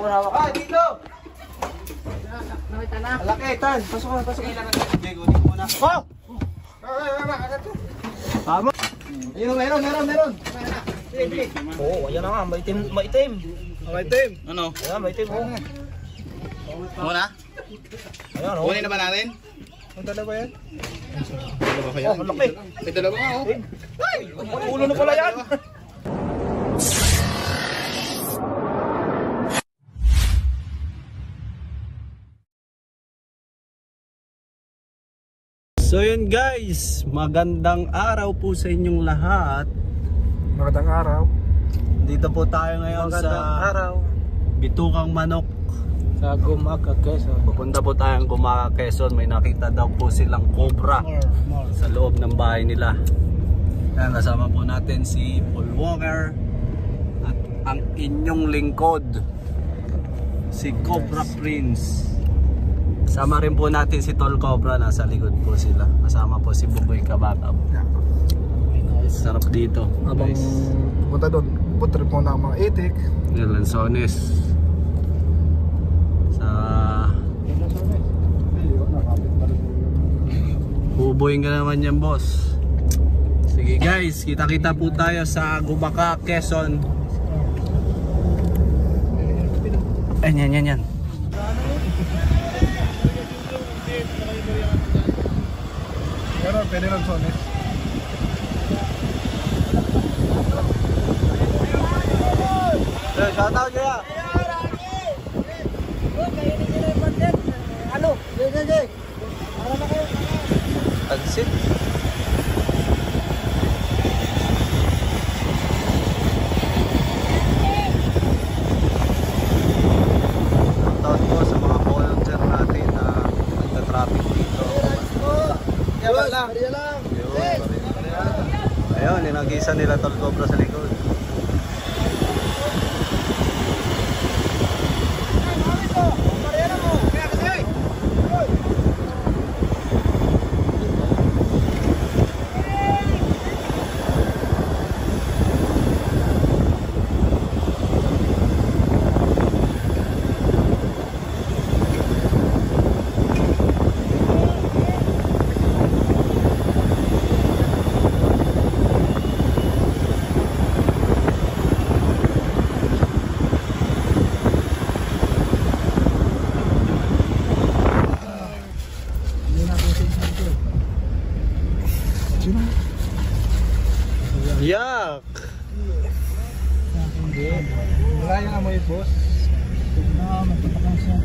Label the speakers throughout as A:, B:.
A: Ah, dito!
B: Nakita na.
A: Malaki, Tan. Pasok ka, pasok ka. Okay, kunin mo na. Oh! Tama. Ayun, meron.
C: Oo, ayan na nga, maitim.
A: Maitim.
C: Ano?
A: Ayan, maitim.
C: Muna?
A: Ayan, oh.
C: Kunin na ba natin?
A: Ang dalawa yan?
C: Dalawa ba yan?
A: Oh, malaki.
C: May dalawa nga, oh.
A: Ay, ulo na pala yan. So yun guys, magandang araw po sa inyong lahat.
D: Magandang araw.
A: Dito po tayo ngayon sa Bitukang Manok.
D: Sa Gumaca, Quezon.
A: Pupunta po tayong Gumaca, Quezon. May nakita daw po silang cobra sa loob ng bahay nila. Kaya kasama po natin si Paul Walker at ang inyong lingkod, si Cobra Prince. Kasama rin po natin si Tol Cobra, nasa likod po sila. Kasama po si Buboy Kabakab. Sarap dito.
D: Habang punta doon, putrip mo na ang mga itik.
A: Yung Lanzones. Sa buboyin ka naman yan, boss. Sige guys, kita-kita po tayo sa Gumaca, Quezon. Yan.
D: Pero pwede lang sones.
A: Shout out kaya.
B: Ano? Sige. Para na kayo.
A: Pansit. Shout po sa mga volunteer natin na nagta-traffic dito. Ayun, inagisa nila Tol Cobra sa likod. Yak!
D: Wala yung amoy, boss. Magpatakang siya.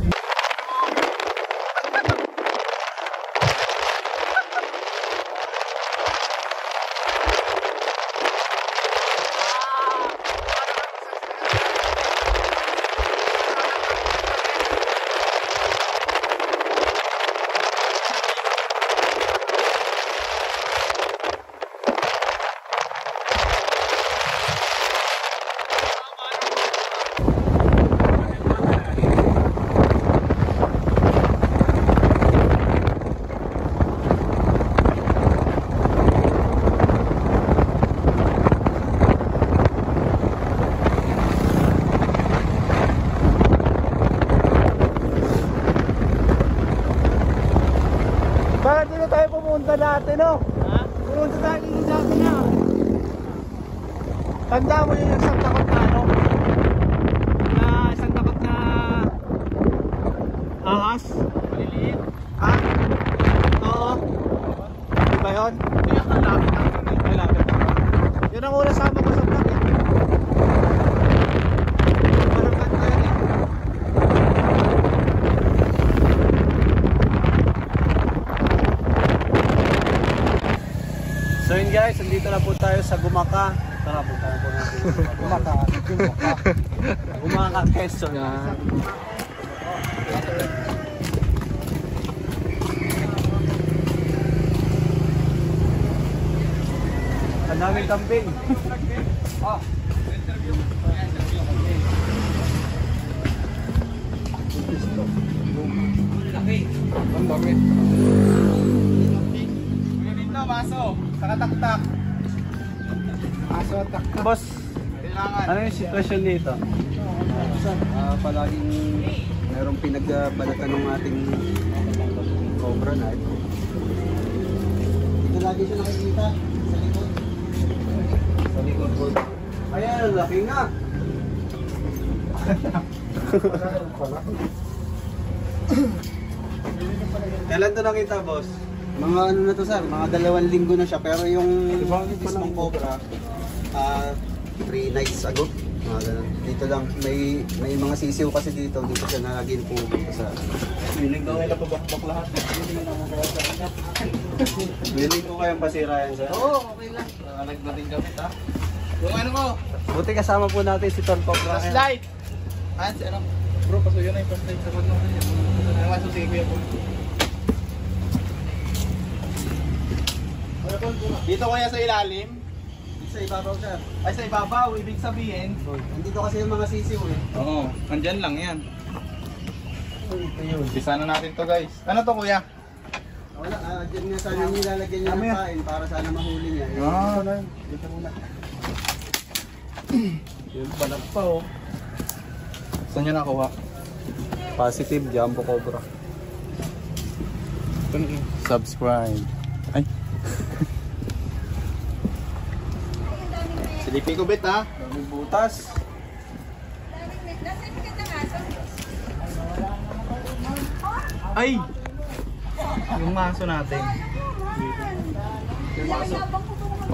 A: Bakit dito tayo pumunta dati, no?
B: Ha?
A: Pumunta tayo dito dati na. Tanda mo yung isang takot na ano? Na isang takot na ahas?
B: Maliliit.
A: Ha? Oo. Di ba yun? Lapit na. Yun ang una sama ko sa vlog eh. Parang kanta yun eh. So yun guys, nandito na po tayo sa Gumaca. Tara, punta na po natin. Gumaca, Quezon. Ang daming camping.
D: Ang dami.
C: Dito, baso. Sakataktak.
D: Aso at taktak.
A: Boss,
C: Kailangan.
A: ano yung sitwasyon dito? sir. Palaging mayroong pinagbalatan ng ating cobra na ito.
B: Dito lagi siya nakikita sa likod.
A: Sa likod po. Ayan, laki nga. Kailan to nakita, boss? Mga ano na to, sir? Mga 2 linggo na siya. Pero yung mismong cobra, 3 nights ago. Mga ganun. Dito lang, may mga sisiw kasi dito. Dito siya naging pumunta sa...
C: Piling daw nila pabakbak lahat.
A: Willing ko kayong pasira yan, sir?
B: Oo, okay lang.
C: Nagdating kami ha. Yung ano ko,
A: Buti kasama po natin si Ton Cobra.
C: flashlight. Hans, ano? Bro, pasuyo na yung flashlight sa kanya. Ano nga susi ko yun? Dito kaya sa ilalim?
A: Sa ibabaw, sir.
C: Ay sa ibabaw, ibig sabihin.
A: Nandito kasi yung mga sisiw eh.
C: Oo, andyan lang yan.
A: Ito yun.
C: Umpisa na natin to guys. Ano to kuya?
A: Wala, dyan nga sana nilalagyan niya ng kain para sana mahuli niya.
C: Dito muna. Yung balat pa oh. Saan niya nakuha?
A: Positive Jumbo Cobra.
C: Subscribe. Ay. Silipin ko bet ha.
A: Daming butas.
C: Ay! Yung maso natin.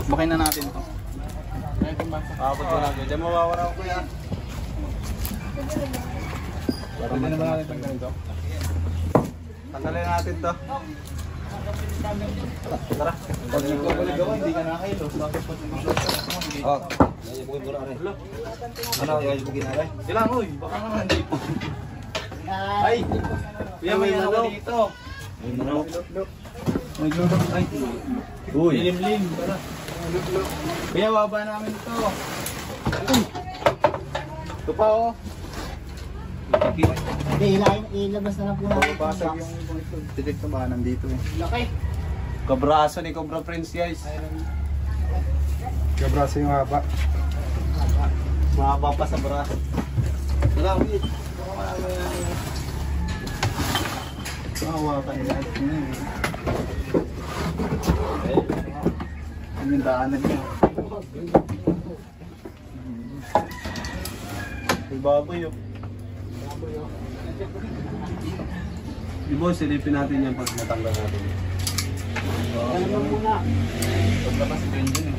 C: Bakbakin na natin to.
A: Abot mo lang. Diyan mawawara ko kuya.
C: Para na ba natin tanggalin to?
A: Tanggalin natin to. Tara.
C: Pag nagkabalik ako, hindi ka nakailos. Bakit po hindi?
A: Oh. Ano yung bugin na rin?
C: Ilang oy, baka naman hindi po. Ay! Kuya, may ano dito.
A: May manok.
C: May gludok. Ay!
A: Uy.
C: Lilim-lim. Tara. Kuya, baba namin ito. Ito pa oh.
B: Hindi, ilabas na lang po natin.
C: Basag yung titik na ba nandito eh.
B: Laki.
A: Kabraso ni Cobra Prince guys.
D: Kabraso yung haba.
A: Mahaba pa sa braso. Tara, wait.
C: Hawakan nila. Yung daanan niya. May baboy oh.
A: Di boss, silipin natin yan pag natanggal natin.
B: Ano lang muna.
C: Paglabas ito yun dun eh.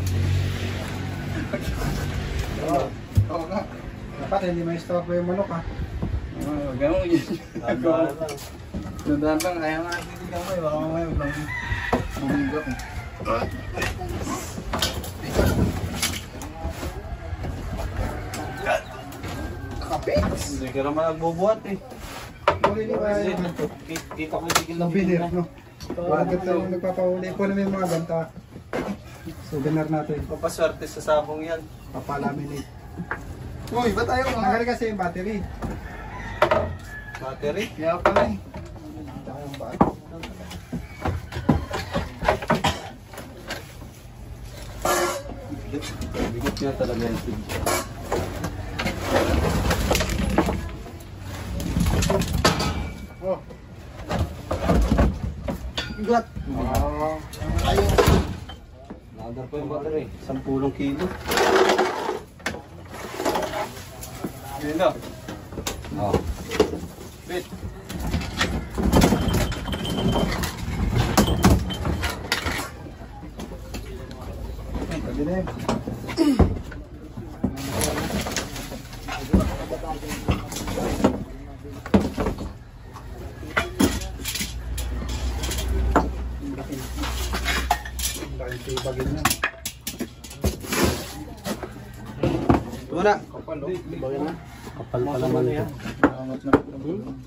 C: Oo nga.
D: Dapat hindi may stop yung manok ha.
C: Gano'n yun.
A: Tandaan lang.
C: Nandaan lang. Kaya nga hindi ka may. Baka mamaya maglang bumigak eh.
A: Hindi ka naman nagbubuhat eh. Kita ko yung tigil ng
D: Binir, no? Bakit tayo nagpapahuli? Kunin mo yung mga ganta. Souvenir natin.
A: Papaswerte sa sabong yan.
D: Papalaminate.
C: Uy, ba't ayaw nga?
D: Tanggalin kasi yung battery.
A: Battery.
C: Kaya pala eh.
A: Bigot niya talaga yung tig.
C: Oh.
B: Igot.
A: Nakadar po yung battery. 10 kilo.
C: Yun na.
A: Oh.
C: Wait.
D: Pwede na yun. Laking tibagin niya.
A: Wala.
C: Kapal oh.
A: Kapal pa naman ito.
C: Angat na.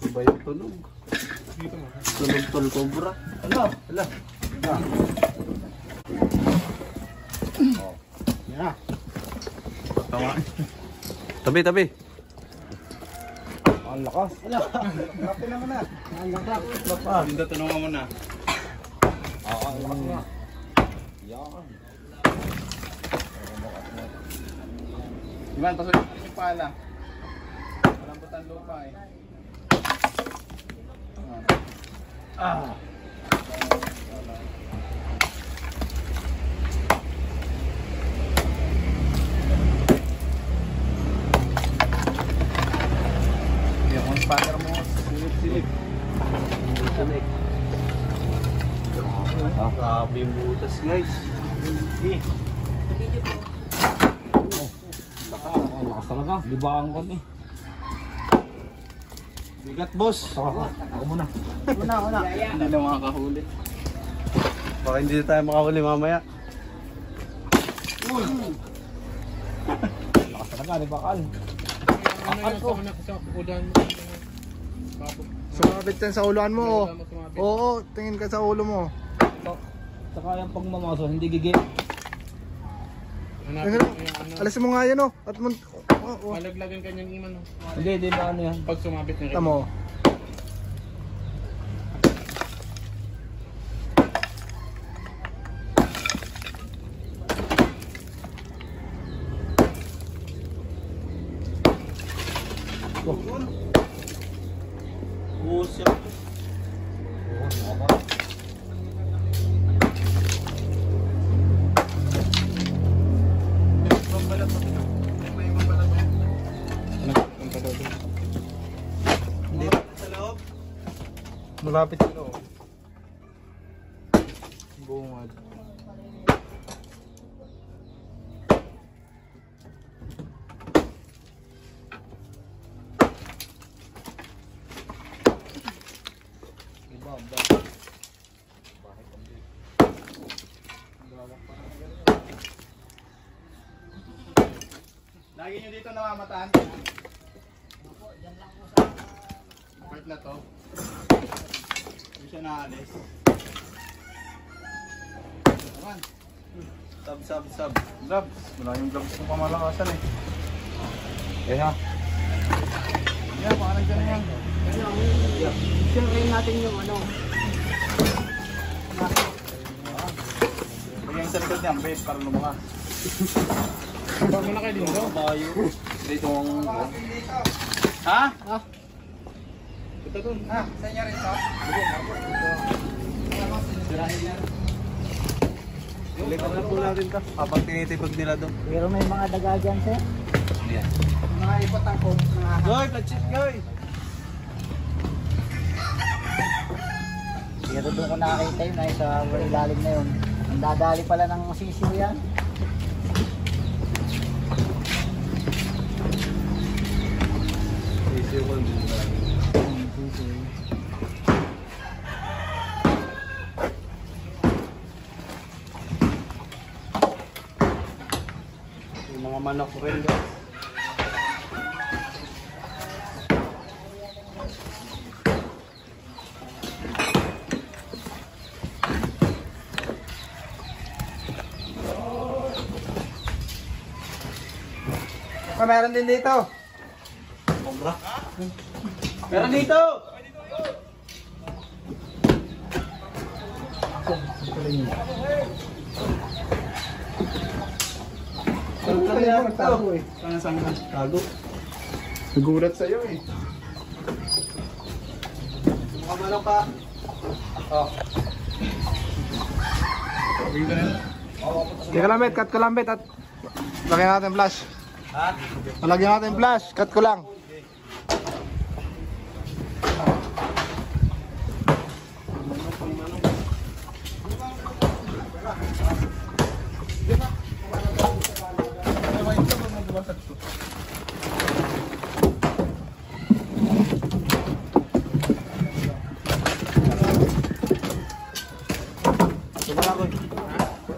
A: Iba yung tunog. Tunog tol cobra.
C: Ano?
A: Hala.
D: Yan.
C: Tawa.
A: Tabi, tabi.
D: Ang lakas. Grabe naman na.
C: Linda, tanungan mo na. Iman, pasok yung pala. Walang Malambot ang lupa eh. Yung spanner mo, silip-silip.
A: Grabe yung butas guys.
E: Lakas talaga, libaan ko eh.
A: Bigat boss.
E: Ako muna.
B: Una.
C: Hindi na makakahuli.
A: Baka hindi tayo makahuli mamaya.
E: Lakas talaga, libaan.
C: Sa ulan mo.
D: Sumabit yan sa uluan mo. Oo, tingin ka sa ulo mo.
E: Saka yung pagmamaso, hindi gigit.
C: Hanapin mo yung ano.
D: Alas mo nga yan oh. At mo...
C: Malaglagan kanyang iman.
E: Hindi na ano yan.
C: Pag sumabit na rin.
D: Tamo.
A: Busok. Hindi sa loob.
D: Malapit yun oh. Bungad.
C: Lagi nyo dito namamataan. Part na to. Hindi siya naalis. Naman.
A: Sab.
C: Gloves. Wala yung gloves kung pamalakasan eh.
E: Kaya
C: Yeah, parang dyan na yan.
B: Siyempre natin yung ano.
C: Lagyan sa likod niyan, base para lumakas. Huwag mo na kayo dito.
A: Bayo. Dito ang...
C: Ha? Ito dun. Ha? Sa inyo rin to? Sirahin yan.
A: Balikan na po natin ito. Kapag tinitipag nila doon.
B: Pero may mga daga dyan, sir.
A: Yan.
B: Mga ipatang ko.
A: Goy, planchit goy!
B: Pero doon ko nakakita yun ay sa ilalim na yun. Ang dadali pala ng sisiw yan.
A: Easy one. Yung mga manok rin guys.
D: Meron din dito.
A: Meron dito!
D: Saan ka magtago eh?
C: Saan ka?
A: Tago.
C: Nagulat sa'yo eh.
A: Mga manok ka. Oh.
C: Bigyan ka na.
D: Teka lang, cut ko lang, bet. At lagyan natin flash.
A: Ha?
D: Lagyan natin flash. Cut ko lang.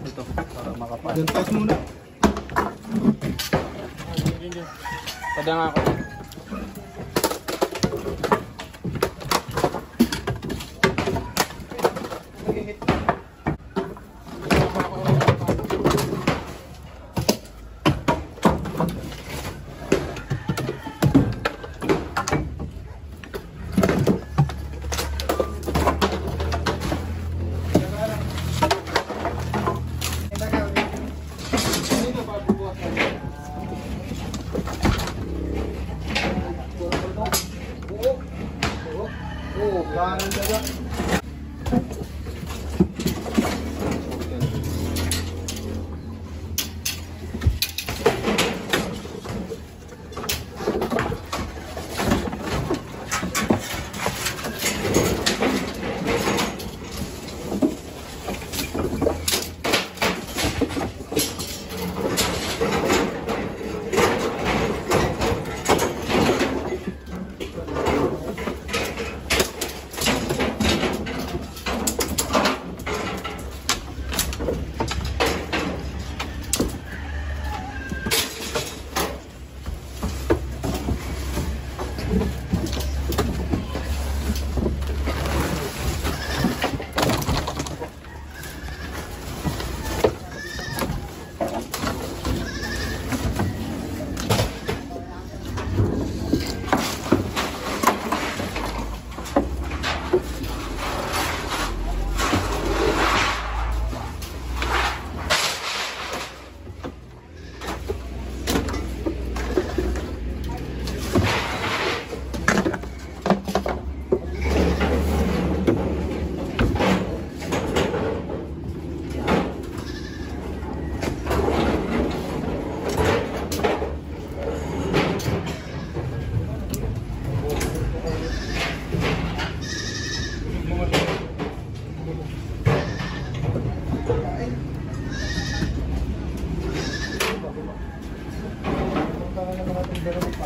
A: Ito. Para makapal.
C: Doon, pause muna. Tada nga ako. Oo, kanan daga.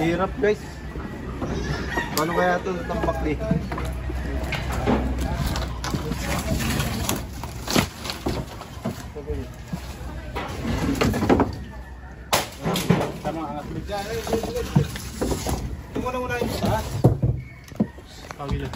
C: Hirap guys. Paano kaya ito tambak di? Tama angat mo dyan. Tingnan muna yung taas. Pagila.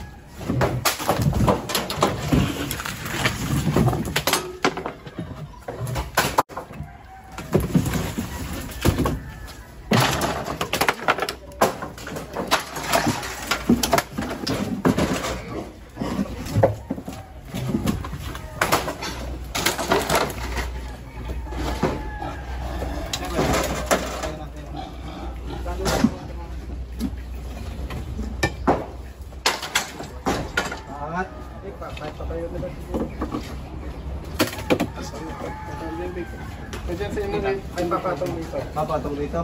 C: Papatong dito.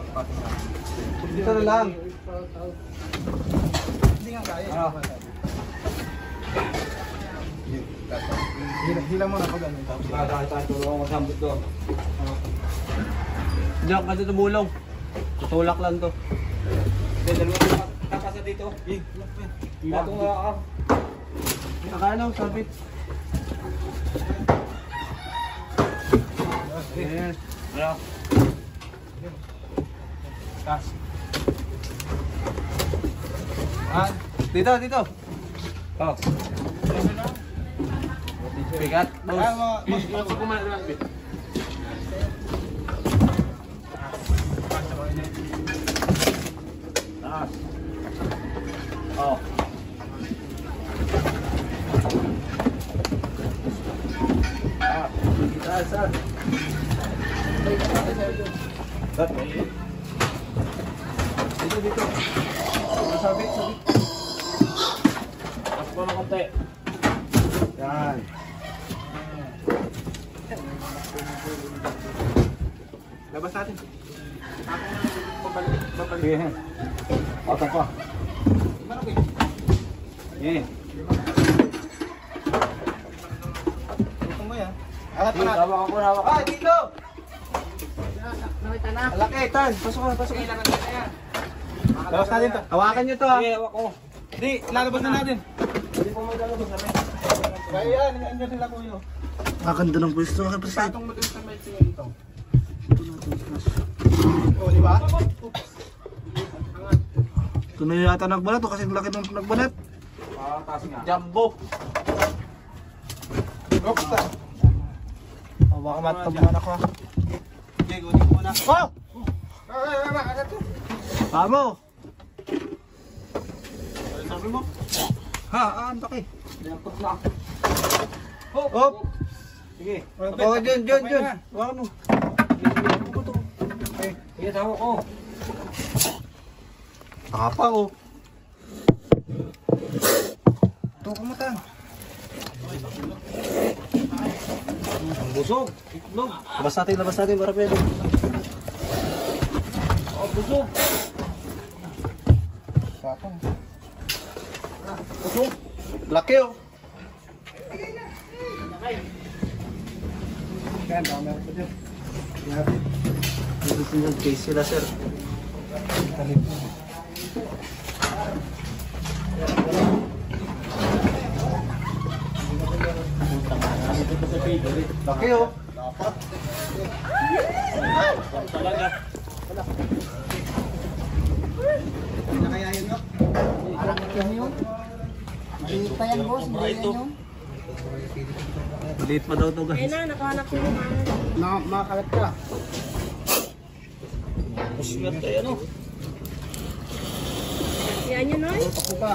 C: Dito na lang. Hindi nga kaya. Hila mo na pag ano.
E: Tayo tulungan ko sambot to.
A: Diyan ka dito tumulong. Tutulak lang to.
E: Dalawa tapasa dito. Batong nga ka.
A: Nakano, sabit. Yes.
E: Ano?
A: Tas. Dito, dito.
E: Oh.
A: Bigat.
C: Mas kumain lang.
E: Taas. Oh.
A: Saan? Dito, dito. Sabit, sabit.
E: Mas pa ng konti.
A: Yan.
C: Labas natin.
E: Sige. Otak pa.
A: Sige.
C: Gusto mo yan? Alat mo na.
E: Hawak ako, hawak.
C: Ah, dito!
B: Nakita na.
C: Malaki, Tan. Pasok ka, pasok ka. Labas natin to.
A: Hawakan nyo to ha.
E: Sige, hawak ko.
C: Di, lalabas na natin.
E: Hindi po maglalabas na rin.
C: Kaya yan, andyan sila kuyo.
D: Maganda ng pwesto.
C: Patong mo din sa may tingin ito. O, di ba?
D: Ito na yata nagbalat. Kasi laki ng nagbalat.
E: Taas nga.
A: Jumbo.
C: Go, pusta.
D: Oh, baka matabuhan ako.
C: Okay, gunin mo muna.
D: Oh!
C: Agad to.
D: Pamo!
C: Ano sabi mo?
D: Ha, ang laki.
E: Dapat na.
D: Hop!
E: Sige.
D: Oh, dyan. Hawakan mo.
E: Sige, hawak ko.
D: Nakapa oh. kumutang.
E: Ang busog. Itlog.
A: Labas natin para pwede.
E: Oh, busog.
D: Sapang.
A: Busog. Laki oh.
D: Yan, dami ako dyan. Grabe.
A: Dito single case sila sir.
D: Talim po.
A: Laki oh.
D: Ano kaya yun, no?
B: Parang itim yun. Maliit pa yan, boss. Hindi yan yun.
A: Maliit pa daw to guys.
F: Ayun na, nakahanap ko yung
D: Makakalat ka.
A: Swerte ano.
F: yan yun, Noy.
D: Ako pa.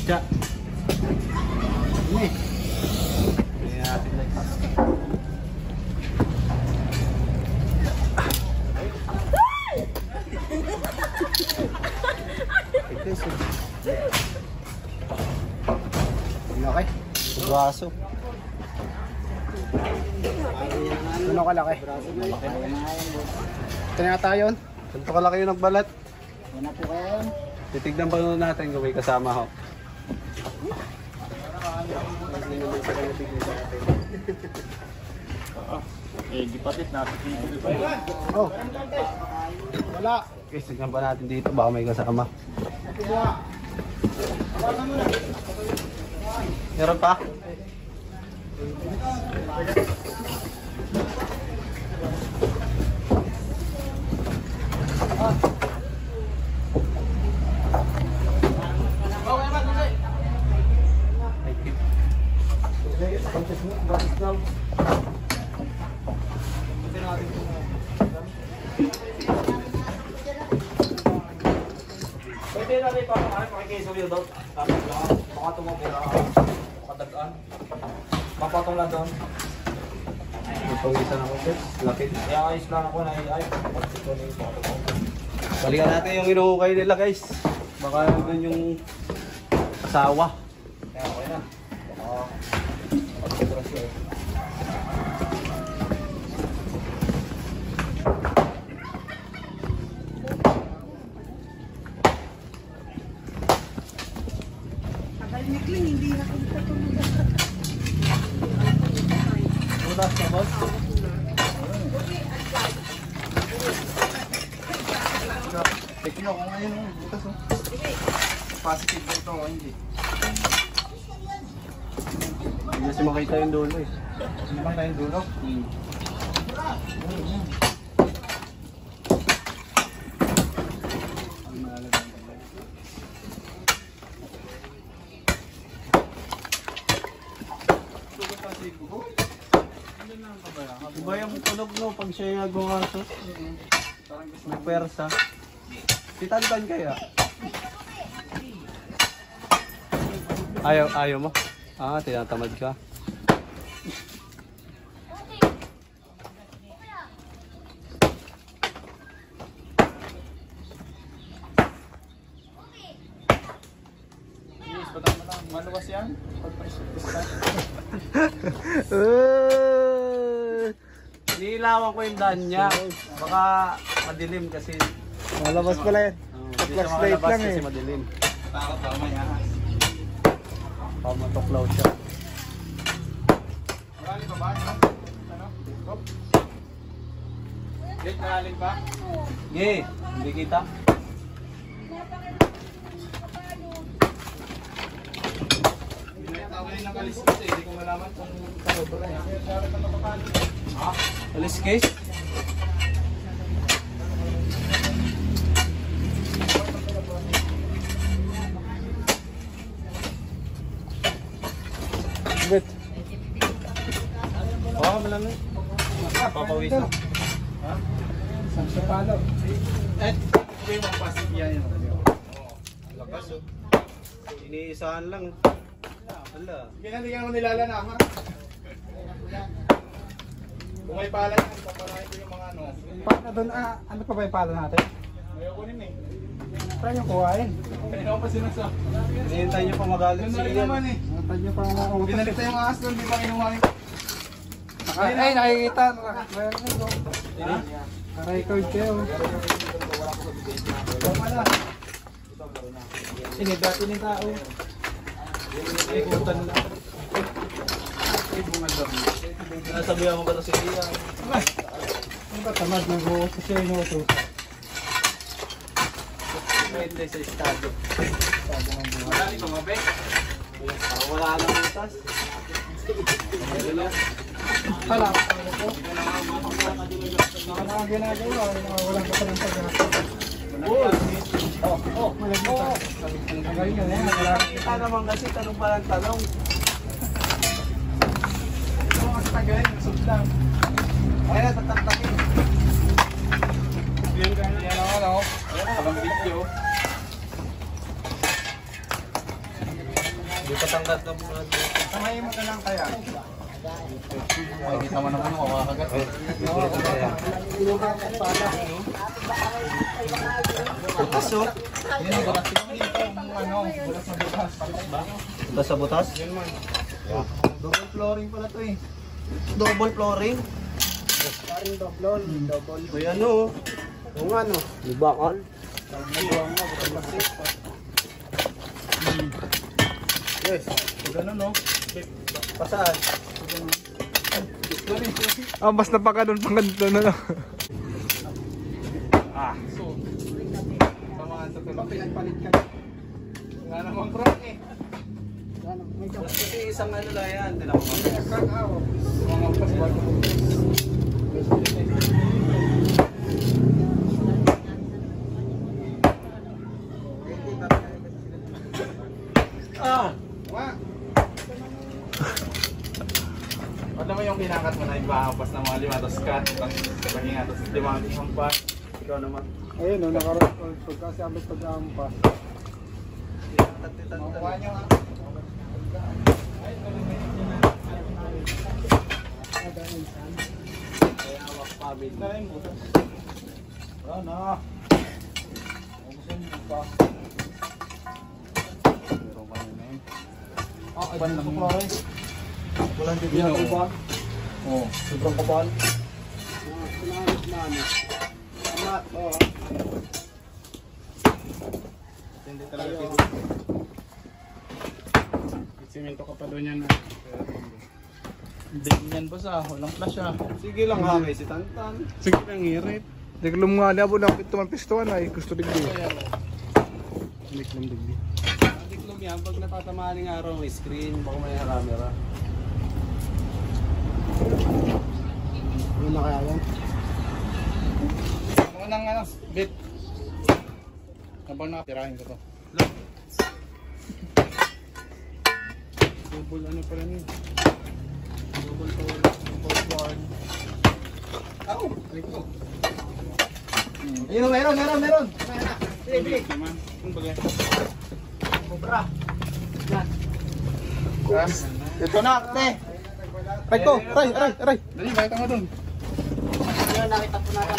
A: Tiya.
D: Ini.
A: Ayan natin guys.
D: Okay.
A: Baso.
D: Ano kalaki? Ito na tayo yun.
A: Ganito kalaki yung nagbalat.
B: Yan na po kaya yun.
A: Titignan pa nun natin kung may kasama ho.
D: Oh. Wala.
A: Okay, tignan pa natin dito. Baka may kasama. Meron pa?
E: Pwede natin pakikisa rin daw. Baka tumabog na makadagaan. Papatong lang doon.
A: Pawisan ako sir. Laki.
E: Kaya ayos lang ako na ay. Ito na yung papatong.
A: Balikan natin yung inuukay nila guys. Baka yun yung asawa.
E: Kaya okay na. Baka pagkatras yun.
A: Butas ka boss?
D: Check nyo kung ngayon yung butas, oh. Positive ba ito o hindi?
A: Hindi kasi makita yung dulo eh.
D: Hindi bang tayong dulo?
A: Iba yung tunog no pag siya yung nagbumaso. May pwersa. Titan kaya? Ayaw mo? Ah, tinatamad ka.
D: Maluwas yan?
A: Nilawan ko yung daan niya. Baka madilim kasi.
D: Malabas pala yan.
A: Hindi siya
D: Flashlight
A: makalabas
D: lang
A: kasi
D: eh.
A: madilim.
C: Takot ba may ahas?
A: Baka matuklaw siya.
C: Malalim pa ba? Ano? Hop. Wait, malalim pa?
A: Ge, hindi kita.
C: Tawagin ng kaliskis eh. Hindi ko malaman kung tao ba yan. Dapat na mapapalo.
A: Alis case?
D: Wait.
A: Oo, malamig. Papawisan.
D: Saan siya palo?
C: Eh, ito yung mga pasig yan yun.
A: Lakas oh. Iniisahan lang. Wala.
C: Hindi ka mo nilalana ha? Kung may pala yan, paparahin ko yung mga ano.
D: Paano doon, ano pa ba yung pala natin?
C: Ayoko rin eh.
D: Try yung kuhain.
C: Kaya ako pa sinasa.
A: Hinihintay nyo pa magalit
C: Ganun
A: si
C: na rin
A: Ian.
C: naman eh.
D: Try nyo pang mga utos.
C: Binalik tayo yung ahas doon, di ba kinuha yung...
D: Ay, nakikita. Record kayo.
C: Tama na.
D: Sige, dati ni tao.
A: Ay, kutan na. Nasabihan mo ba ito si Ian?
D: Ano ba tamad? Nag-uusap siya yung utos.
A: Hindi sa estado. Wala ni kumabe? Wala lang utas.
D: Hala, ano po? Mga ginagawa, walang pa ng pag-asa. Malagita. Magaling na yan.
A: Kita naman kasi tanong pa lang tanong.
C: Ito ang tagay, nagsublang.
A: Ay, natataktakin.
C: Yan ako na ako. Habang video.
A: Hindi patanggat ng mga
D: Samayin mo na lang kaya.
C: Makikita mo naman ako makakagat.
A: butas oh.
C: Yan ang butas. Dito ang ano, butas na butas.
A: Butas sa butas?
C: Yan man. Double flooring pala to eh.
A: Double flooring? Uy, ano?
B: Kung ano,
A: Libakal?
C: Yes. Ganun no.
A: Pasaan?
D: Mas napaka doon pang ganito na lang.
C: So. Tamaan sa tulog.
D: Pinagpalit ka.
C: Wala namang crack eh.
A: Kasi isang ano lang yan. Hindi na ako
C: Mga pasbago.
A: Ah!
C: Alam mo yung kinakat mo na ibahampas ng mga 5 tapos cut, tapos pahinga, tapos 5 isang pa.
A: Ikaw naman.
D: Ayun, no, nakaroon. Pagkasi abot pag-aampas.
C: Makuha nyo ha.
A: Kaya awak pabid.
C: Ito na yung butas.
A: Wala na.
C: Ubusin mo pa. Meron kami na yun.
A: Iban lang mo. Walang
C: Yun,
A: bibigyan
C: oh.
A: ng kapal.
C: Oo.
A: Sobrang kapal.
C: Hindi talaga pwede. Simento ka pa doon yan. Hindi yan boss ah. Walang flash ah.
A: Sige lang ha, may si Tantan.
C: Sige lang irit.
D: Diglom nga niya po na ito man pistuan ay gusto digdi.
C: Diklom digdi.
A: Tiklog yan, pag natatamaan ng araw, may screen, baka may camera.
B: yun na kaya yan.
C: Mga nang ano, bit. Habang nakatirahin ko to. Double ano pala niyo. Double power, double board. Aw! Rito.
B: Ayun, meron.
C: Hindi naman. Kung bagay.
B: Cobra.
C: Gas.
B: Ito na, te.
D: Aray ko! Aray!
C: Dali, bakit ka nga doon?
B: Ayun, nakita po natin.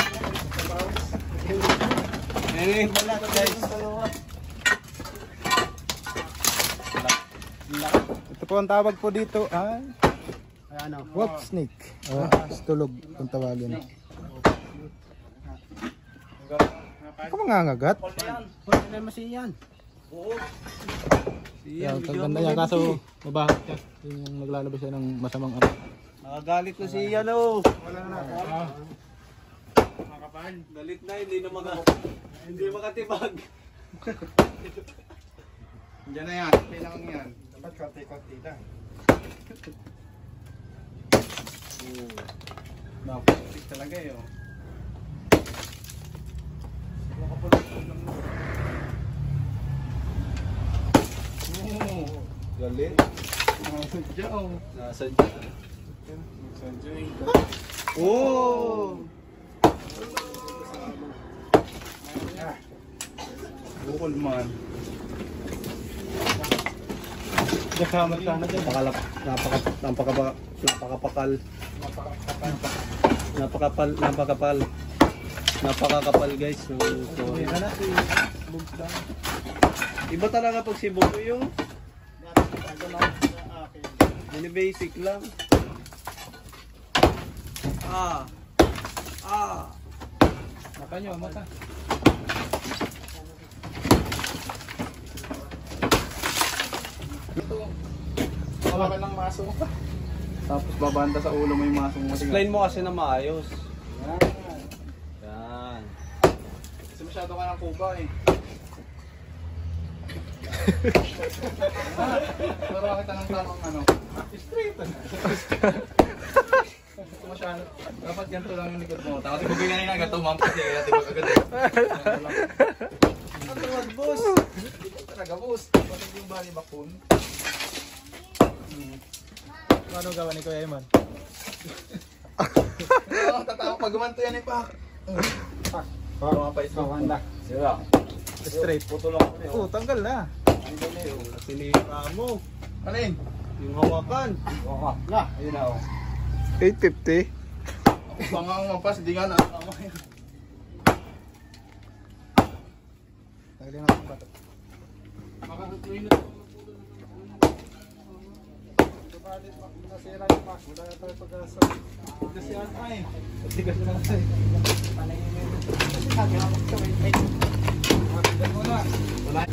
A: Ngayon pala guys.
D: Ito po ang tawag po dito ay
B: Ano?
D: wolf snake. Tulog kung tawagin. Ako mangangagat.
B: Pwede na masiyan.
D: Yan, ganda yan. Kaso mabahat siya. Yun yung naglalabas siya ng masamang aral.
A: Nakagalit na si Ian oh.
C: Makapal.
A: Galit na, hindi makatibag.
C: Diyan na yan. Kailangan yan.
D: Dapat konti-konti lang.
C: Napatik talaga eh. Oh.
A: Galit.
C: Nasadya oh.
A: Nasadya.
C: Nasadya eh.
A: Oh!
C: Bukol man.
A: Napakapakal. Napakakapal guys ng flooring. Iba talaga pag si Bobo yung basic lang.
C: Mata nyo, mata. Hawakan ng maso mo pa. Tapos babanda sa ulo mo yung maso mo.
A: Explain mo kasi na maayos. Yan.
C: Kasi masyado ka ng kuba eh. Pero kita ng tamang ano. Straight. Masyado. Dapat ganito lang yung likod mo. Tapos ibigay na agad tumam kasi kaya tibag agad. Ano naman boss? Dito talaga boss. Bakit yung bali bakun?
D: Ano gawa ni Kuya Eman?
C: Oo, tatawa pag gumanto yan eh pa. Mga pa ito. Sira.
D: Straight.
C: Puto lang ako.
D: Oh, tanggal na.
A: Sinira mo.
C: Alin?
A: Yung hawakan.
C: Oo. Na, ayun na ako.
D: 850.
C: Banga ang mapas, di nga na.
D: Tanggalin natin ba ito?
C: Makakatuloy na ito.
D: Nasira yung pack. Wala na tayo pag-asa.
C: Kasi yan ay. Tigas na tayo. Wala.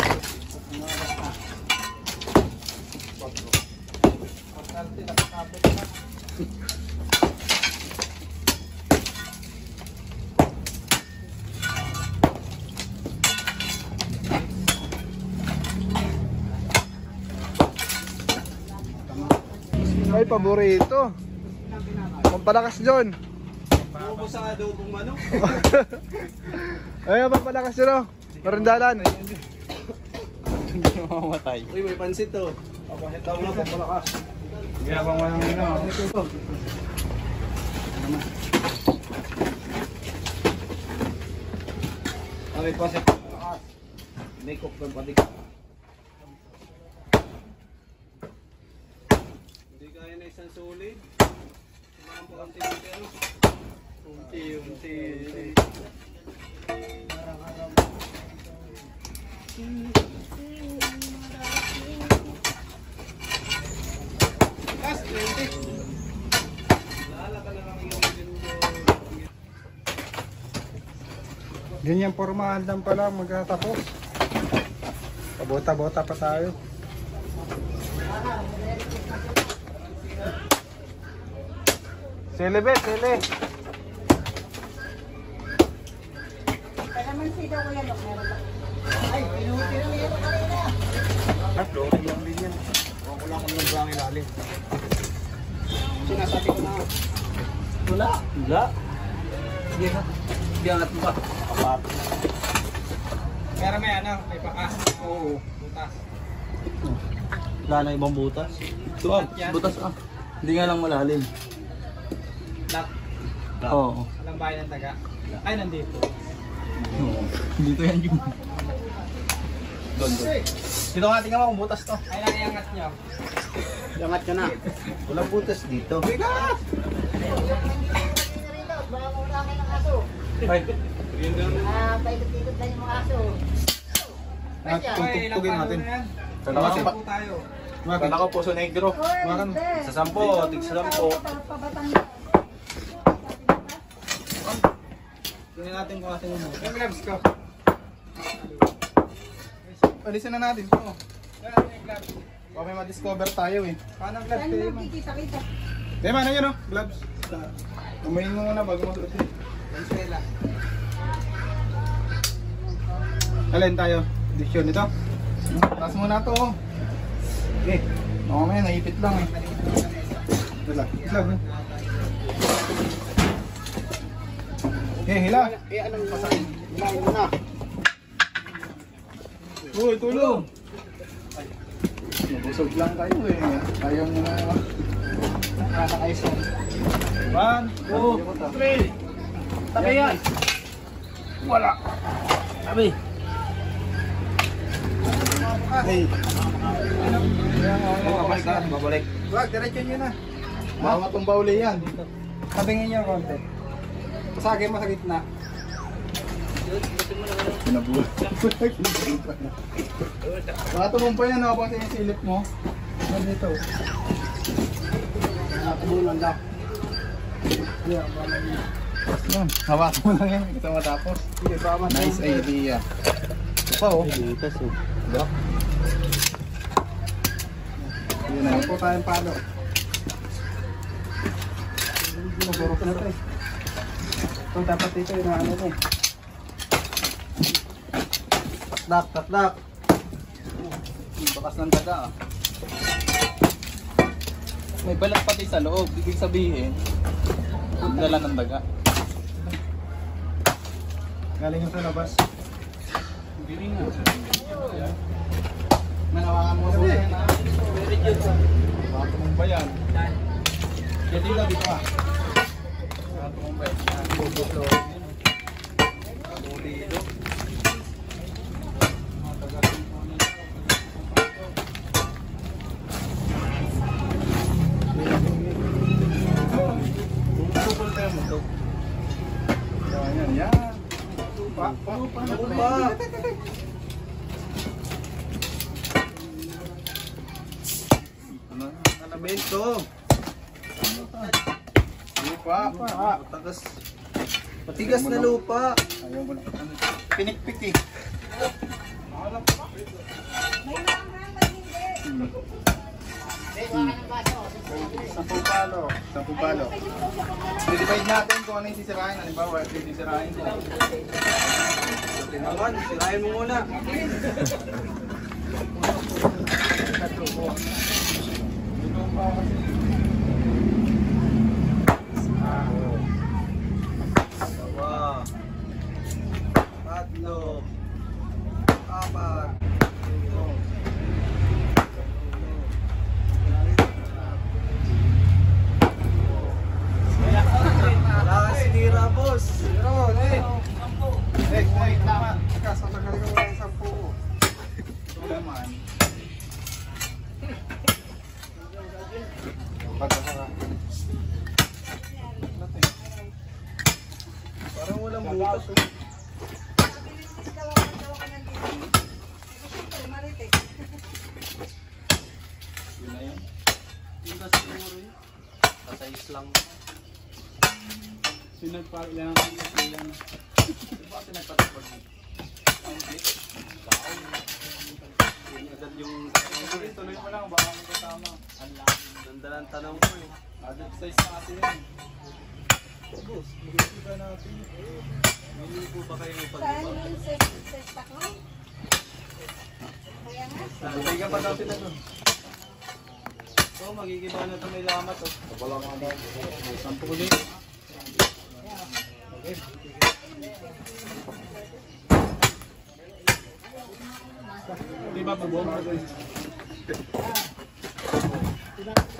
D: Ay, paborito. Pampalakas John.
A: Bubo sa adobong manok.
D: Ay, pampalakas John. Marandalan.
C: Hindi mamamatay.
A: Uy, may pansit to.
C: Tawag na po palakas. Ginabang mo ng ino. Ay, pasit. May cook pa pati.
A: Hindi kaya na isang solid. Sumahan po ang pero. Unti.
D: Ganyan pormahan lang pala magkatapos. Pabota-bota pa tayo. Sele be, sele.
F: Kalaman si daw kuya Lok, meron ba? Ay, pinuti na meron ka rin na.
A: Flooring lang din yan. Wala ko ng brang ilalim. Sinasabi ko na. Wala. Sige na. Biyangat mo ba? Apat.
C: Pero may ano, may paka.
A: Oo.
C: Butas.
A: Wala na ibang butas. Ito butas ah. Hindi nga lang malalim.
C: Lap.
A: Oo.
C: Alang bahay ng taga. Ay, nandito.
A: Dito yan yung... Doon.
C: Dito nga, tingnan mo kung butas to. Ay, naiangat nyo.
A: Yangat ka na. Walang butas dito.
C: Bigat!
A: Ay.
F: Paikot-ikot na yung mga aso.
D: Tutugtugin natin.
C: Kasi po tayo. Kala ko puso negro.
A: Sa 10, tig sa 10.
C: Tingnan natin kung atin yung yung gloves ko. Alisin na natin ito. Yan yung gloves. Baka may ma-discover tayo eh. Paano ang gloves kayo?
F: Kikita-kita.
D: Tema na yun, gloves.
C: Tumayin mo muna bago masuot eh.
D: Alin tayo? Diksyon ito?
C: Taas muna to. Okay. Mamaya naipit lang eh.
D: Wala. Islag. Hila.
C: Anong pasakin? Hilahin mo na.
D: Uy, tulong.
C: Nabusog lang kayo eh. Ayaw nyo na. Nakakaayos lang.
D: 1, 2, 3.
C: Tabi yan. Wala.
A: Sabi.
C: Hey.
A: Babalik na. Babalik.
C: Wag, diretso nyo na. Bawat ang bauli yan.
D: Tabingin niyo konti. Pasagay mo sa gitna.
C: Pinabuhat. Baka tumumpa yan habang sinisilip mo.
D: Dito. Nakabulong lang. Yeah,
C: Yan, hawak mo lang yan. Ito matapos.
D: sige, tama.
C: Nice idea. Ito pa oh.
A: Butas oh.
C: Yun na.
D: Ano po tayong palo? Magurok na ito eh. Ito dapat dito yung ano ko.
A: Takdak.
C: Bakas ng daga ah. May balat pati sa loob. Ibig sabihin, dala ng daga.
D: Galing yung sa labas.
C: Hindi nga. Manawakan mo sa yan ah. Baka tumumba yan. Jadi lang dito ah. Baka tumumba yan. Bubuto. Bulido. Bubukol tayo mo to. Yan, yan. Pa.
A: Elemento.
C: Lupa.
A: Tagas. Matigas na lupa.
C: Ayaw mo na. Pinikpik eh. Sampung palo. I-divide natin kung ano yung sisirain. Halimbawa, ito yung sisirain ko.
A: Tinawan, sirahin mo muna. Dalawa. Tatlo. Apat. Wala ka sinira, boss.
C: Tama.
D: Kaso tagal ka wala yung 10.
C: Ito naman.
A: Parang walang butas.
C: Yun na yun.
A: Butas siguro yun. Kasayis lang.
C: Sinagpailangan ko sa ilan.
A: Diba kasi nagpatapos? Agad yung...
C: Tuloy mo lang, baka mo kasama.
A: Ganda ng tanong ko eh.
C: Added size na natin yun.
A: Boss, mag-isipa natin. Hindi po ba kayo pag-iba?
C: Lagay ka pa daw sila doon.
A: So, magigiba na ito may lamat oh.
C: Wala mga ba? May 10 ulit. Okay. Di ba pag-buong?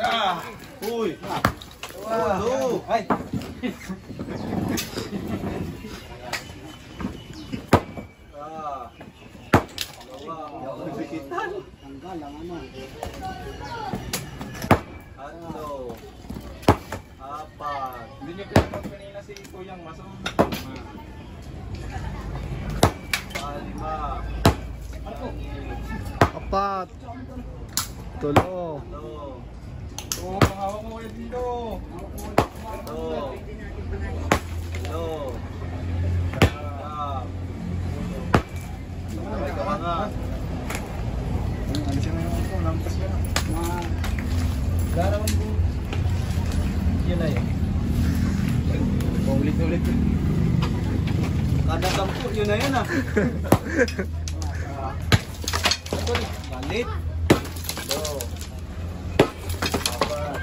C: Ah! Uy!
A: Wow!
C: Ay!
A: Ah! Dalawa. Bikitan. Tatlo. Apat.
C: Hindi niyo pinapag kanina si Kuyang Maso.
A: Lima.
D: Apat. Tulo.
A: Tatlo.
C: Oo, pangawak mo kayo dito.
A: Tatlo. Tatlo. Sabay ka pa nga.
C: Alisin mo yung ito, lampas ka na.
A: Wala naman po. Yun na yun.
C: Ulit-ulit.
A: Kada 10, yun na yun ah. Balit. Do. Apat.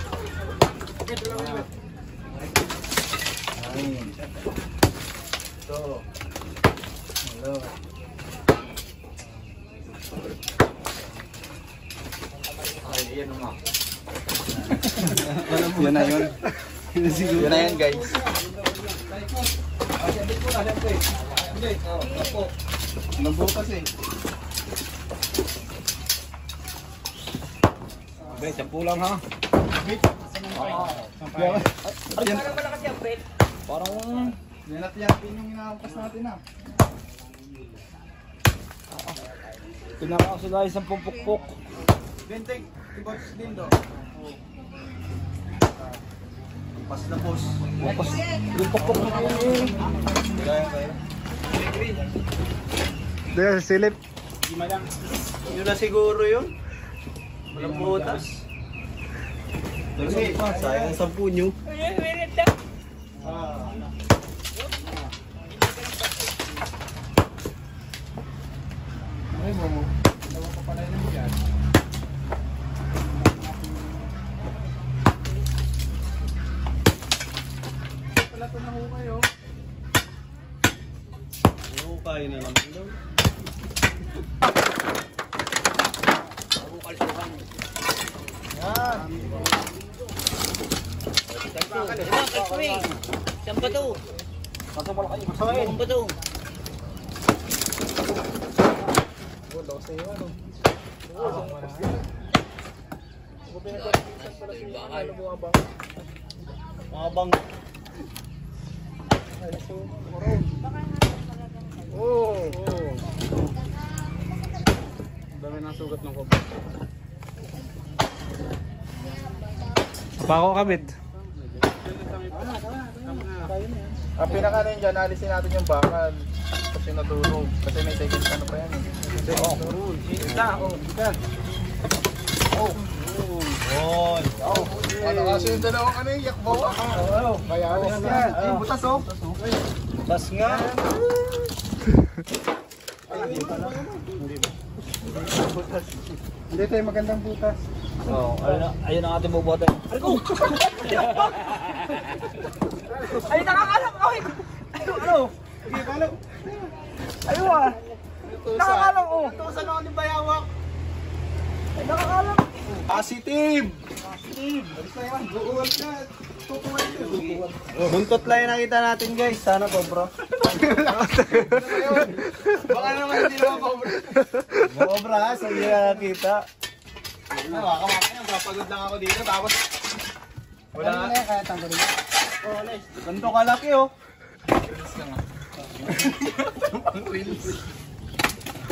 A: Nine. Do. Hello. Ay, yan naman.
C: Yun na yun. Yun na yun guys. Nabukas eh.
E: Okay, 10 lang ha.
C: Yan.
E: Parang
C: Yan at yan yung inaampas natin ah.
E: Pinakasula isang pumpukpok.
C: Benteng, tibots din do.
A: Pas na boss.
E: Tapos, yung pukpok na yun eh.
D: Dahil silip.
A: Yun na siguro yun. Walang butas. Kasi sayang sa punyo.
C: Ay mo, dalawa pa pala yun dyan. Pala ito na ho kayo.
A: Oo, kaya na naman daw.
F: Saan ba to?
E: Kaso pala kayo.
F: Saan ba to?
A: Mga bang.
C: Dami ng sugat ng kobo.
A: Pako kabit.
C: Ang pinaka na yun dyan, alisin natin yung bakal. Kasi natulog. Kasi may second ano pa yan eh. Ano kasi yung dalawang ano yung yakbaw ah. Bayalis yan. Ay, butas oh.
A: Bas nga.
D: Hindi tayo magandang butas.
E: Oo, ayun ang ating bubuhat.
F: Ay, nakakalam ko! Ano? Ano ah? Nakakalam ko!
C: Tusan ako ni Bayawak.
F: Ay, nakakalam!
C: Positive!
A: Buntot lang yung nakita natin guys. Sana to bro.
C: Baka naman hindi naman pobre.
A: Bobra ha, sa hindi na nakita.
C: Kamakaya, papagod lang ako dito. Tapos,
D: Wala na yan, kaya tanggalin mo.
A: Ganito kalaki oh.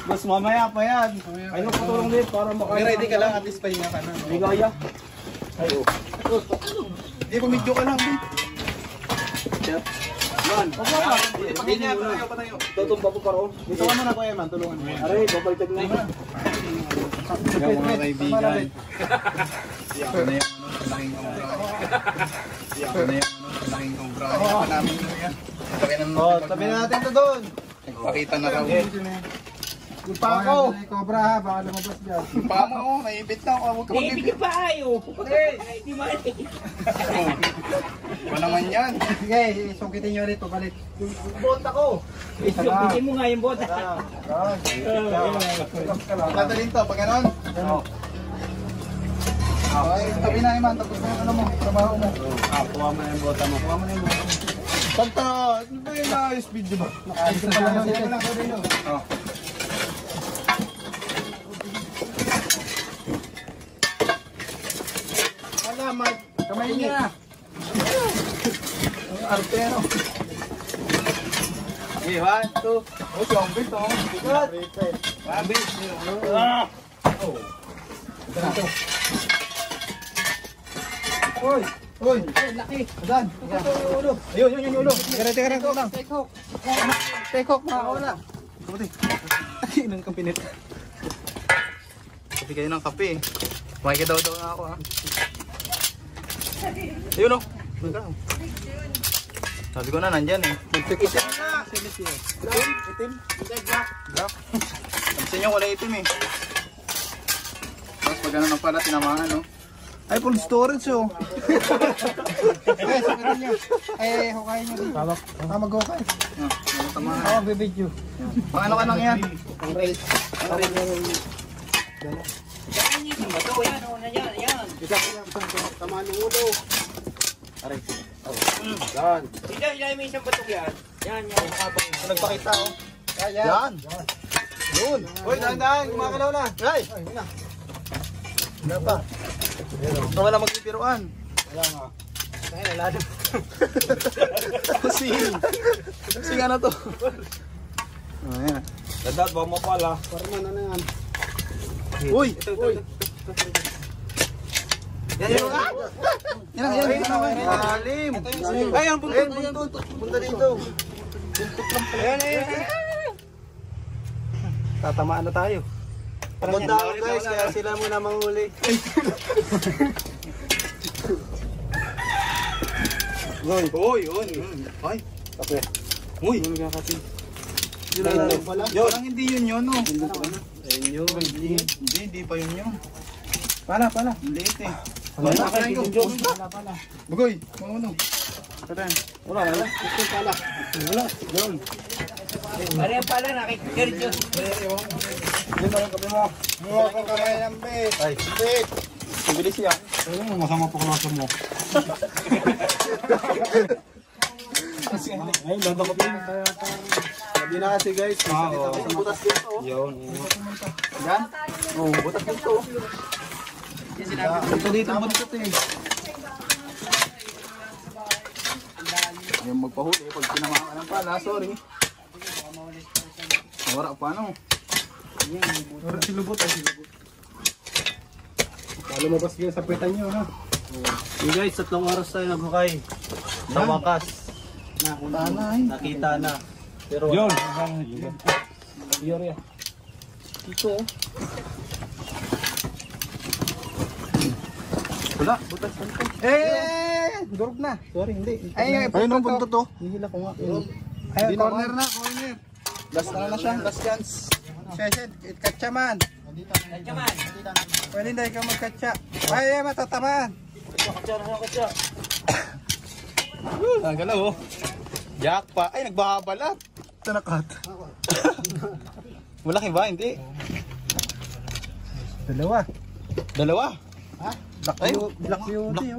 A: Mas mamaya pa yan.
E: Ayun, patulong din para makaya.
C: ready ka lang, at least pahinga ka na.
E: Hindi kaya.
C: Hindi, pumidyo ka lang.
A: Hindi niya, patayo.
E: Tutumba ko paroon.
C: Dito ka muna Kuya Man, tulungan mo yan.
E: Aray, babaliktad na yun.
C: Yung mga kaibigan. Ako na yung laking kobra. Ako na yung laking kobra. Ako namin yan.
A: Oh, tabi na natin to doon.
C: Pakita na raw.
D: Yung pako! Cobra ha, baka lumabas dyan.
C: Pamo ko, naibit na ako. Huwag ka
F: Hindi
C: mag-ibit.
F: ka pa ayaw! Hindi mali!
C: Wala naman yan.
D: Sige, sukitin nyo ulit, pabalik.
F: Bota ko! Hindi mo nga yung bota!
C: Dadalhin to, pag ganon. Okay, tabi na Iman, tapos na yung ano mo, trabaho mo.
A: Kuha mo na yung bota mo. Kuha mo na yung bota mo.
C: Pagta, ano ba yung na-ayos video ba?
D: Ayos na pala yun.
C: Oh. Salamat.
D: Kamay niya.
C: Arte ano? Okay, 1, 2. Oh, zombie to. Bigat. Rabbit.
D: Hoy!
C: Hoy,
D: Laki!
C: saan? Ayun, yun yung ulo.
D: Garete ka lang. Take hook! Take hook, makakawala.
C: Kamuti. Inom kang pinit. Sabi kayo ng kape eh. Makikidaw-daw na ako ha. Ayun o. Sabi ko na nandyan eh. Itim na. Itim? Black. Pansin nyo kulay itim eh. Tapos pag gano'n na pala tinamaan no. Ay, full storage oh.
D: Sige, sukitin nyo. Eh, hukayin nyo dito. Mag-hukay.
C: Tamahan.
D: Ako, bibidyo.
C: Pang ano ka lang yan?
D: Ang race.
F: Yan yung bato! Yan! O, yan! Yan!
D: Tamaan ng ulo.
F: Dito, ilalim mo isang bato yan! Yan! Yan!
C: Nagpakita oh.
D: Yan.
C: Yun. Uy, dahan-dahan. Kumakalaw na. Ay! Wala pa. Ito wala magpipiruan.
D: Wala nga. Kaya, lalim.
C: Sing. Sing ano to? Ayan.
E: Dadat, baka mapala.
D: Parang ano na yan.
C: Uy! Uy! Yan. Alim. Ayan, buntut. Punta dito. Ayan.
D: Tatamaan na tayo.
A: Punta ako guys, kaya sila muna manghuli.
C: Uy, yun. Ay.
D: Kape.
C: Uy.
D: Yun.
C: Parang hindi yun, no?
A: Ayun yun.
C: Hindi pa yun.
D: Pala.
C: Liit eh.
D: Wala.
C: Bagoy, mauna.
D: Wala. Yun.
B: Ano yung pala, nakikigil dyan.
D: Yun ang kape mo. Mga kakamay ng bit. Ay, bit.
C: Bilis siya.
D: Masama po kalasa mo. Ay, dadakopin.
A: Sabi na kasi guys, butas dito.
D: Yun.
C: Yan.
A: Oh, butas dito.
C: Ito dito ang buntot eh. Yung magpahuli, pag pinamahan ka ng pala, sorry. Wala pa ano.
D: Wala silubot. Lumabas kayo sa puwetan nyo, ha?
A: Hey guys, 3 oras tayo naghukay. Sa wakas, nakita na. Pero
D: Yun.
C: Ito. Wala, butas buntot.
D: Durog na. Sorry, hindi.
C: Ayun ang buntot to.
D: Hihila ko nga.
C: Ayun, corner na, corner. Last na siya, last chance.
D: Session, itkatsa man. Pwede na ikaw magkatsa. Ay, matataman.
C: Ang galaw oh. Jack pa. Ay, nagbabalat. Tanakat. Malaki ba? Hindi.
D: Dalawa.
C: Ha? Black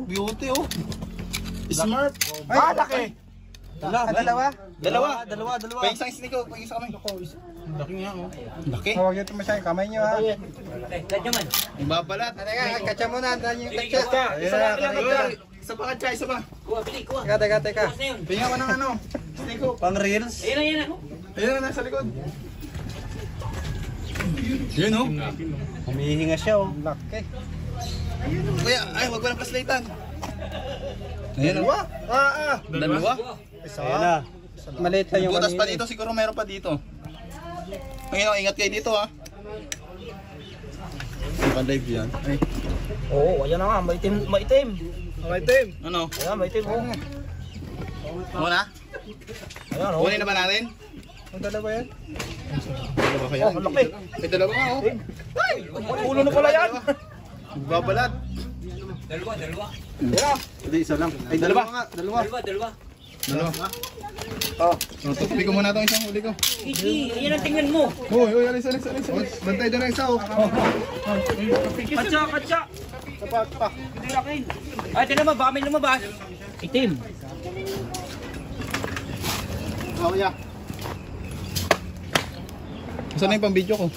C: beauty oh. Smart.
D: Ay, laki. Dalawa.
C: Dalawa. Pag-isang isli ko, pag-isa kami. Laki nga oh. Laki.
D: Huwag nyo tumasya yung kamay nyo, ha?
C: Nagbabalat.
D: Katsa mo na. Dahil yung katsa.
C: Isa pa katsa, isa pa.
D: Teka.
C: Pinga ko ng ano. Isli ko.
A: pang reels.
C: Ayun na, nasa likod. Yun oh.
A: Humihinga siya oh.
D: Laki.
C: Kuya, ay, wag mo ng flashlightan. Ayan oh. Dalawa.
A: Ayan na.
D: Maliit lang yung
C: Butas pa
D: kanina.
C: dito, siguro meron pa dito. Ngayon, ingat kayo dito ha. Pan-live yan. Ay.
E: Oo, ayan na nga, maitim.
C: Ano?
E: Ayan, maitim.
C: Muna?
E: Ayan, oo.
C: Kunin na ba natin?
D: Ang dalawa yan?
C: Dalawa kaya?
E: Ang laki.
C: May dalawa nga oh.
E: Ulo na pala yan.
C: Babalat.
A: Hindi, isa lang. Ay,
C: Dalawa.
A: nga. Dalawa.
C: Dalawa. Oh. Tutupi ko muna itong isang huli ko.
B: Yan ang tingnan mo.
C: Uy, alis. Bantay doon ang isa oh.
E: Katsa. Hindi laki. Ay, tingnan mo, baka may lumabas. Itim.
C: Oh, yeah. Saan na yung pang video ko?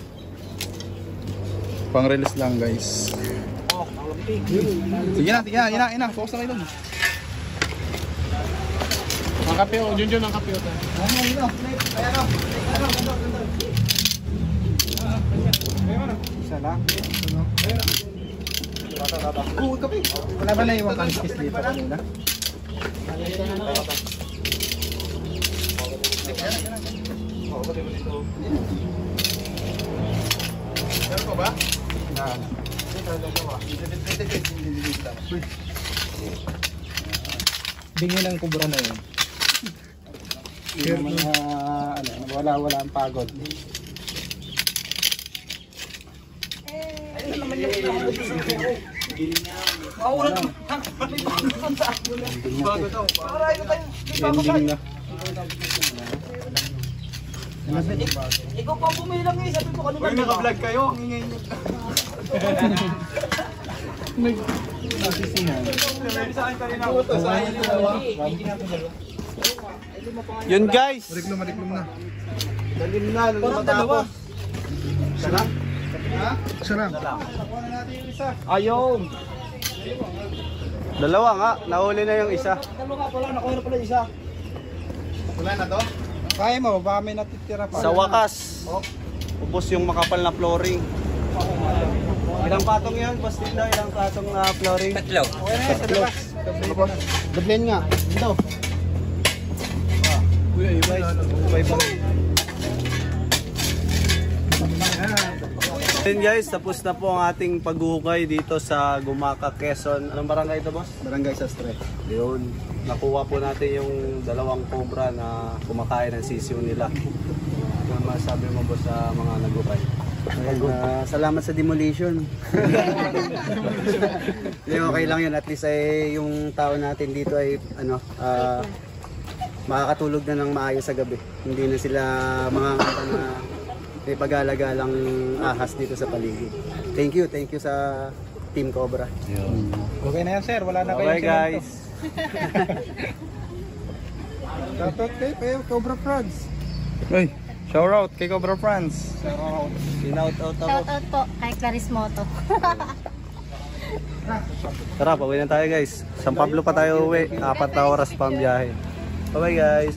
C: Pang release lang guys. Sige na. Focus na kayo doon.
D: Ang kape o, Junjun ang kape o. Isa lang. Wala ba na iwan kaliskis dito kanina?
C: Meron ko ba?
D: Bingin ang kubra na yun. Yung mga wala ang pagod. Ending na.
E: Ikaw pa bumilang eh, sabi ko kanina.
C: Uy, naka-vlog kayo. Ang ingay nyo.
A: Yun guys.
C: Madiklom na.
A: Dalim na, matapos.
C: Sarap? Ha? Sarap.
E: Ayun.
A: Dalawa nga, nahuli na yung isa.
E: Dalawa pala, nakuha na pala isa.
C: Wala na to?
D: Kaya mo, baka may natitira pa.
A: Sa wakas, ubos yung makapal na flooring. Ilang patong yan, Bastinda? Ilang patong na flooring?
B: Tatlo.
D: Okay na yan, sa labas.
B: Doblen nga. Dito.
A: Then guys, tapos na po ang ating paghuhukay dito sa Gumaca, Quezon. Anong barangay ito, boss?
C: Barangay Sastre.
A: Yun. Nakuha po natin yung dalawang cobra na kumakain ng sisiw nila. Ano masabi mo, boss, sa mga naghukay?
B: Salamat sa demolition. Hindi, okay lang yun. At least ay yung tao natin dito ay makakatulog na ng maayos sa gabi. Hindi na sila mga na may pag-alagalang ahas dito sa paligid. Thank you sa Team Cobra.
D: Okay na yan, sir. Wala na kayong
A: Okay guys.
D: Shoutout kay Cobra Frogs.
C: Uy, shout out kay Cobra Friends.
A: Shout-out ako.
G: Shoutout po kay Clarice Moto.
A: Tara, pauwi na tayo guys. San Pablo pa tayo uwi. 4 na oras pa ang biyahe. Bye bye guys.